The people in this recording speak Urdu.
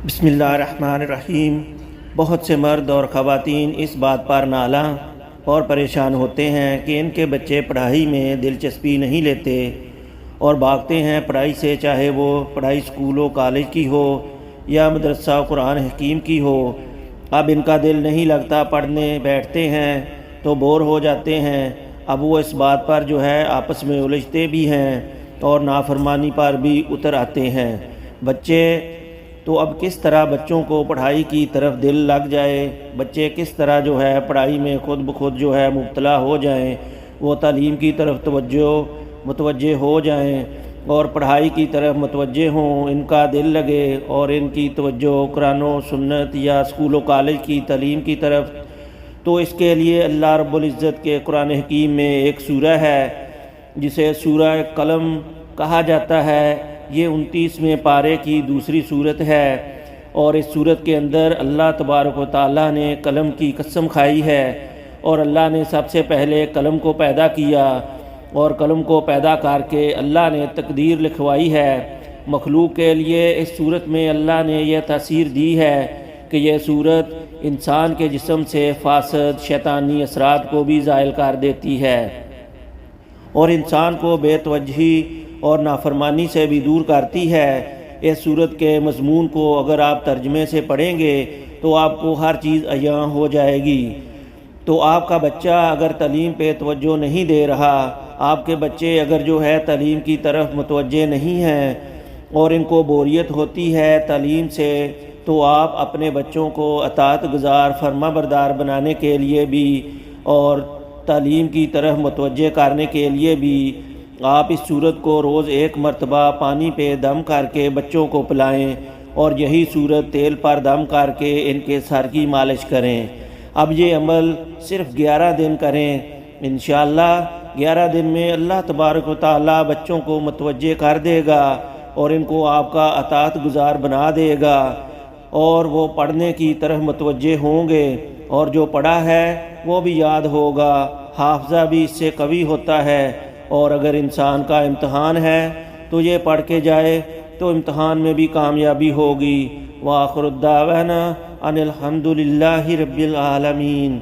بسم اللہ الرحمن الرحیم۔ بہت سے مرد اور خواتین اس بات پر نالاں اور پریشان ہوتے ہیں کہ ان کے بچے پڑھائی میں دلچسپی نہیں لیتے اور بھاگتے ہیں پڑھائی سے، چاہے وہ پڑھائی اسکول و کالج کی ہو یا مدرسہ قرآن حکیم کی ہو۔ اب ان کا دل نہیں لگتا، پڑھنے بیٹھتے ہیں تو بور ہو جاتے ہیں۔ اب وہ اس بات پر آپس میں الجھتے بھی ہیں اور نافرمانی پر بھی اتر آتے ہیں۔ بچے تو اب کس طرح بچوں کو پڑھائی کی طرف دل لگ جائے، بچے کس طرح پڑھائی میں خود بخود مبتلا ہو جائیں، وہ تعلیم کی طرف متوجہ ہو جائیں اور پڑھائی کی طرف متوجہ ہوں، ان کا دل لگے اور ان کی توجہ قرآن و سنت یا اسکول و کالج کی تعلیم کی طرف۔ تو اس کے لیے اللہ رب العزت کے قرآن حکیم میں ایک سورہ ہے جسے سورہ قلم کہا جاتا ہے۔ یہ 29ویں پارے کی دوسری صورت ہے اور اس صورت کے اندر اللہ تبارک و تعالیٰ نے قلم کی قسم کھائی ہے، اور اللہ نے سب سے پہلے قلم کو پیدا کیا اور قلم کو پیدا کر کے اللہ نے تقدیر لکھوائی ہے مخلوق کے لیے۔ اس صورت میں اللہ نے یہ تاثیر دی ہے کہ یہ صورت انسان کے جسم سے فاسد شیطانی اثرات کو بھی زائل کر دیتی ہے اور انسان کو بے توجہی اور نافرمانی سے بھی دور کرتی ہے۔ اس صورت کے مضمون کو اگر آپ ترجمے سے پڑھیں گے تو آپ کو ہر چیز عیاں ہو جائے گی۔ تو آپ کا بچہ اگر تعلیم پہ توجہ نہیں دے رہا، آپ کے بچے اگر تعلیم کی طرف متوجہ نہیں ہیں اور ان کو بوریت ہوتی ہے تعلیم سے، تو آپ اپنے بچوں کو اطاعت گزار فرما بردار بنانے کے لیے بھی اور تعلیم کی طرف متوجہ کرنے کے لیے بھی آپ اس صورت کو روز ایک مرتبہ پانی پہ دم کر کے بچوں کو پلائیں اور یہی صورت تیل پر دم کر کے ان کے سر کی مالش کریں۔ اب یہ عمل صرف 11 دن کریں، انشاءاللہ 11 دن میں اللہ تبارک و تعالیٰ بچوں کو متوجہ کر دے گا اور ان کو آپ کا اطاعت گزار بنا دے گا اور وہ پڑھنے کی طرف متوجہ ہوں گے، اور جو پڑھا ہے وہ بھی یاد ہوگا، حافظہ بھی اس سے قوی ہوتا ہے۔ اور اگر انسان کا امتحان ہے تو یہ پڑھ کے جائے تو امتحان میں بھی کامیابی ہوگی۔ وآخر الدعوانا ان الحمد للہ رب العالمین۔